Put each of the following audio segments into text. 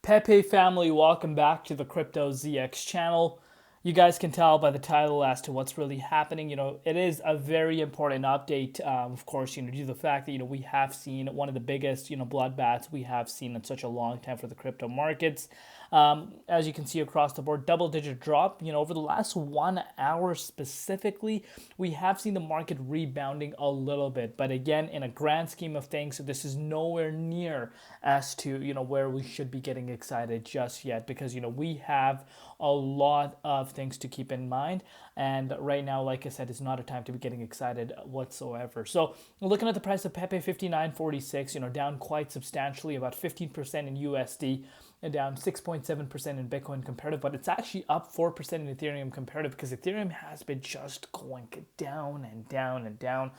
Pepe family, welcome back to the Crypto ZX channel. You guys can tell by the title as to what's really happening. It is a very important update, of course, due to the fact that, we have seen one of the biggest, bloodbaths we have seen in such a long time for the crypto markets. As you can see across the board, double-digit drop. Over the last 1 hour specifically, we have seen the market rebounding a little bit. But again, in a grand scheme of things, this is nowhere near as to, where we should be getting excited just yet because, we have a lot of things to keep in mind. And right now, like I said, it's not a time to be getting excited whatsoever. So looking at the price of Pepe, 59.46, down quite substantially, about 15% in USD, and down 6.7% in Bitcoin comparative, but it's actually up 4% in Ethereum comparative because Ethereum has been just going down and down and down.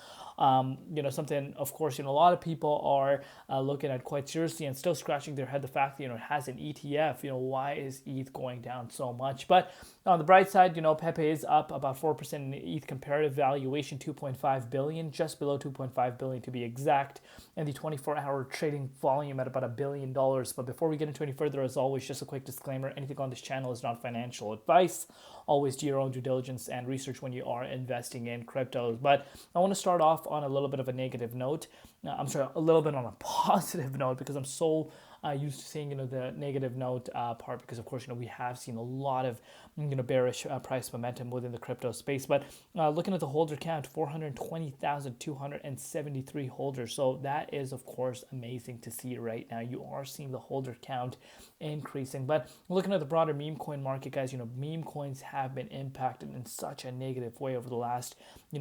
Something, of course, a lot of people are looking at quite seriously and still scratching their head the fact that, it has an ETF. Why is ETH going down so much? But on the bright side, Pepe is up about 4% in ETH comparative valuation, 2.5 billion, just below 2.5 billion to be exact, and the 24-hour trading volume at about $1 billion. But before we get into any further, as always, just a quick disclaimer: anything on this channel is not financial advice. Always do your own due diligence and research when you are investing in cryptos. But I want to start off on a little bit of a negative note. A little bit on a positive note because I'm so used to seeing the negative note part because of course we have seen a lot of bearish price momentum within the crypto space. But looking at the holder count, 420,273 holders. So that is of course amazing to see right now. You are seeing the holder count increasing. But looking at the broader meme coin market, guys, meme coins have been impacted in such a negative way over the last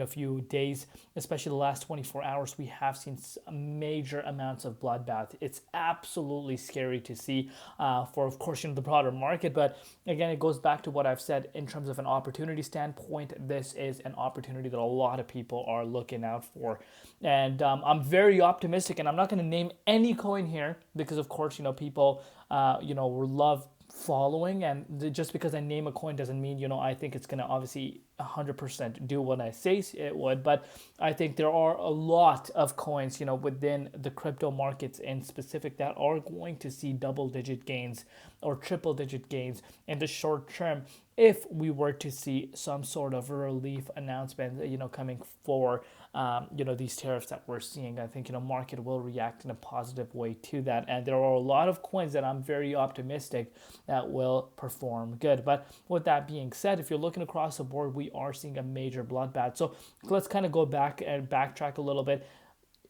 few days, especially the last 24 hours. We have seen major amounts of bloodbath. It's absolutely scary to see for, of course, the broader market. But again, it goes back to what I've said in terms of an opportunity standpoint. This is an opportunity that a lot of people are looking out for. And I'm very optimistic, and I'm not going to name any coin here because, of course, people, love following, and just because I name a coin doesn't mean I think it's going to obviously 100% do what I say it would. But I think there are a lot of coins within the crypto markets in specific that are going to see double-digit gains or triple-digit gains in the short term if we were to see some sort of relief announcement coming for these tariffs that we're seeing. I think market will react in a positive way to that, and there are a lot of coins that I'm very optimistic that will perform good. But with that being said, if you're looking across the board, we are seeing a major bloodbath. So let's kind of go back and backtrack a little bit.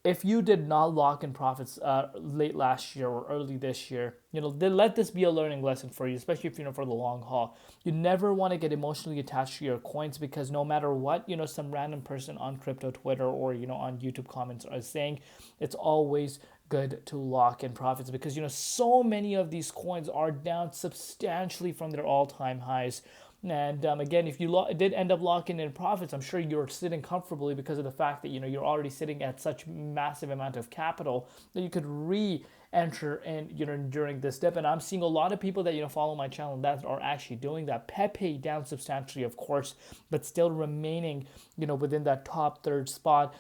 If you did not lock in profits late last year or early this year, then let this be a learning lesson for you, especially if for the long haul. You never want to get emotionally attached to your coins because no matter what, some random person on crypto Twitter or, on YouTube comments are saying, it's always good to lock in profits because, so many of these coins are down substantially from their all-time highs. And again, if you did end up locking in profits, I'm sure you're sitting comfortably because of the fact that you're already sitting at such massive amount of capital that you could re-enter in during this dip. And I'm seeing a lot of people that follow my channel that are actually doing that. Pepe down substantially, of course, but still remaining within that top third spot.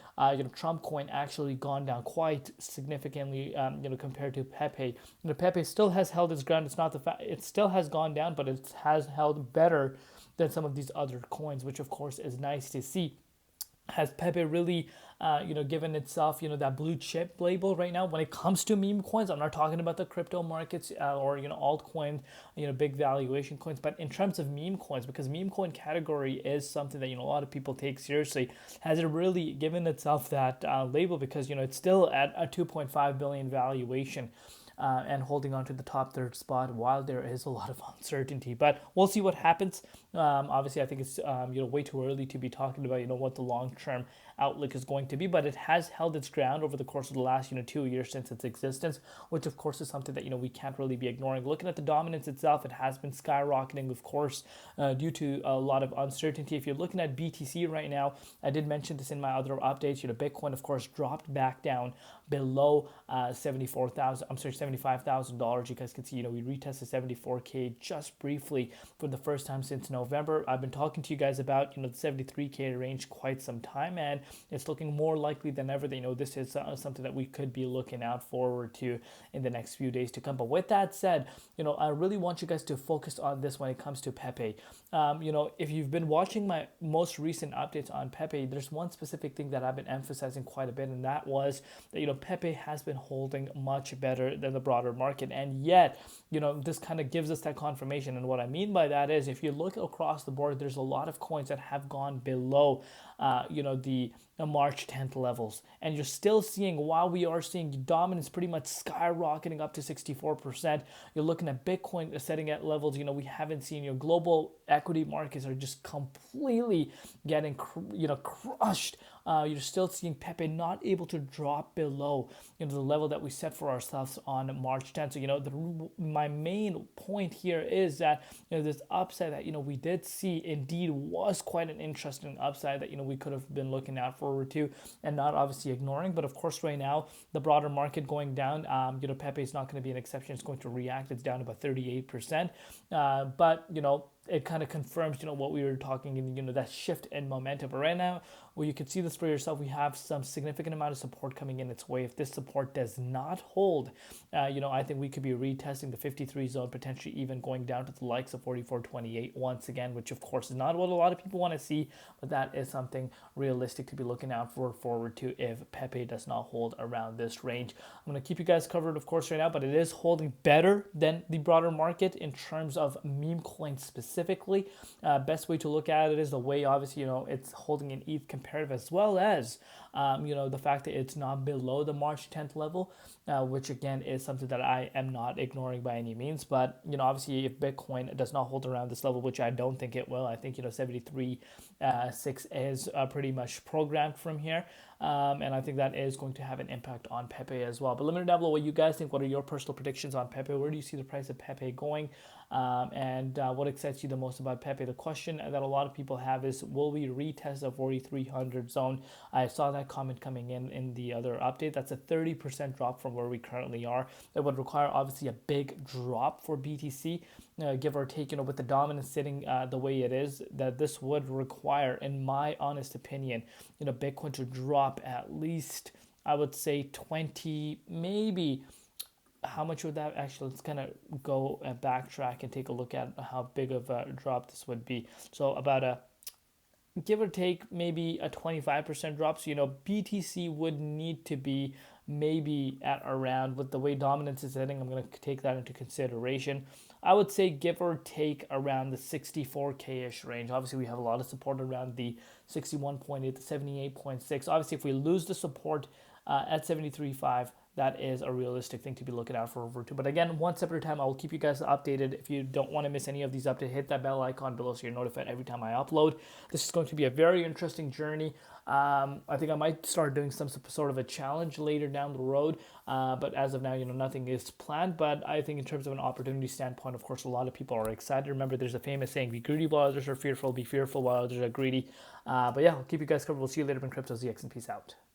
Trump coin actually gone down quite significantly compared to Pepe. Pepe still has held its ground. It's not the fact it still has gone down, but it has held better than some of these other coins, which of course is nice to see. Has Pepe really, given itself, that blue chip label right now when it comes to meme coins? I'm not talking about the crypto markets or, altcoin, big valuation coins, but in terms of meme coins, because meme coin category is something that, a lot of people take seriously. Has it really given itself that label? Because, it's still at a 2.5 billion valuation. And holding on to the top third spot while there is a lot of uncertainty. But we'll see what happens. Obviously, I think it's way too early to be talking about what the long-term outlook is going to be, but it has held its ground over the course of the last 2 years since its existence, which of course is something that we can't really be ignoring. Looking at the dominance itself, it has been skyrocketing, of course, due to a lot of uncertainty. If you're looking at BTC right now, I did mention this in my other updates. Bitcoin, of course, dropped back down below $75,000. You guys can see, we retested 74K just briefly for the first time since November. I've been talking to you guys about, the 73K range quite some time, and it's looking more likely than ever that, this is something that we could be looking out forward to in the next few days to come. But with that said, I really want you guys to focus on this when it comes to Pepe. If you've been watching my most recent updates on Pepe, there's one specific thing that I've been emphasizing quite a bit, and that was that, Pepe has been holding much better than the broader market. And yet, this kind of gives us that confirmation. And what I mean by that is, if you look across the board, there's a lot of coins that have gone below, the March 10th levels. And you're still seeing, while we are seeing dominance pretty much skyrocketing up to 64%, you're looking at Bitcoin setting at levels, we haven't seen. Your global equity markets are just completely getting, crushed. You're still seeing Pepe not able to drop below, the level that we set for ourselves on March 10th. So, my main point here is that, this upside that, we did see indeed was quite an interesting upside that, we could have been looking out forward to and not obviously ignoring. But of course, right now, the broader market going down, Pepe is not going to be an exception. It's going to react. It's down about 38%. But, it kind of confirms, what we were talking in, that shift in momentum. But right now, well, you can see this for yourself. We have some significant amount of support coming in its way. If this support does not hold, I think we could be retesting the 53 zone, potentially even going down to the likes of 44.28 once again, which of course is not what a lot of people want to see, but that is something realistic to be looking out forward to if Pepe does not hold around this range. I'm going to keep you guys covered, of course, right now, but it is holding better than the broader market in terms of meme coins specifically. Best way to look at it is the way, obviously, it's holding an ETH comparative, as well as the fact that it's not below the March 10th level, which again is something that I am not ignoring by any means. But obviously, if Bitcoin does not hold around this level, which I don't think it will, I think 73.6 is pretty much programmed from here. And I think that is going to have an impact on Pepe as well. But let me know down below what you guys think. What are your personal predictions on Pepe? Where do you see the price of Pepe going? And what excites you the most about Pepe? The question that a lot of people have is, will we retest the 4,300 zone? I saw that comment coming in the other update. That's a 30% drop from where we currently are. That would require obviously a big drop for BTC, give or take, with the dominance sitting the way it is, that this would require, in my honest opinion, Bitcoin to drop at least, I would say 20, maybe. How much would that actually, let's kind of go and backtrack and take a look at how big of a drop this would be. So about a, give or take, maybe a 25% drop. So, BTC would need to be maybe at around, with the way dominance is heading, I'm going to take that into consideration. I would say give or take around the 64K-ish range. Obviously, we have a lot of support around the 61.8 to 78.6. Obviously, if we lose the support at 73.5, that is a realistic thing to be looking out for over to. But again, one step at a time, I will keep you guys updated. If you don't want to miss any of these updates, hit that bell icon below so you're notified every time I upload. This is going to be a very interesting journey. I think I might start doing some sort of a challenge later down the road. But as of now, nothing is planned. But I think in terms of an opportunity standpoint, of course, a lot of people are excited. Remember, there's a famous saying, be greedy while others are fearful, be fearful while others are greedy. But yeah, I'll keep you guys covered. We'll see you later in Crypto ZX, and peace out.